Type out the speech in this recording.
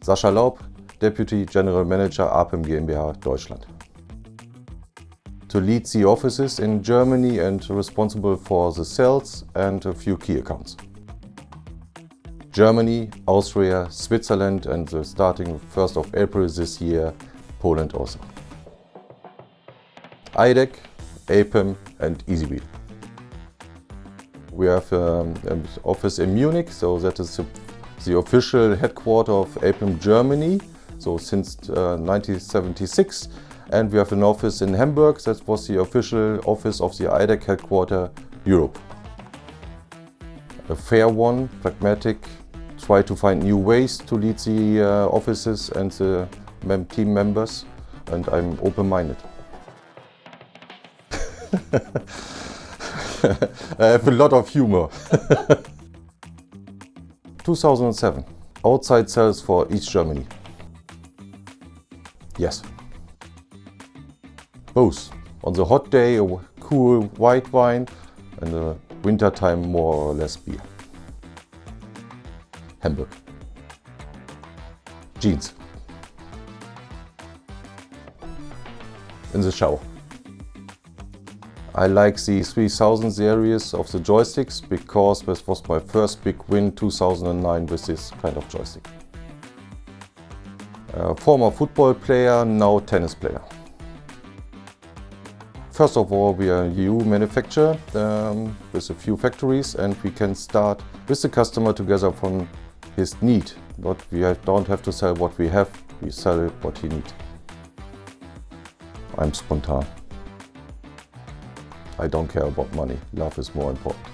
Sascha, Deputy General Manager APEM GmbH Deutschland. To lead the offices in Germany and responsible for the sales and a few key accounts. Germany, Austria, Switzerland, and starting 1st of April this year, Poland also. IDEC, APEM and EasyWheel. We have an office in Munich, so that is the official headquarters of APEM Germany, so since 1976. And we have an office in Hamburg, that was the official office of the IDEC headquarters Europe. A fair one, pragmatic, try to find new ways to lead the offices and the team members, and I'm open-minded. I have a lot of humor. 2007, outside sales for East Germany. Yes. Both. On the hot day, a cool white wine, and the winter time, more or less beer. Hamburg. Jeans. In the shower. I like the 3000 series of the joysticks because this was my first big win 2009 with this kind of joystick. Former football player, now tennis player. First of all, we are a EU manufacturer with a few factories, and we can start with the customer together from his need. But we don't have to sell what we have, we sell what he needs. I'm spontan. I don't care about money, love is more important.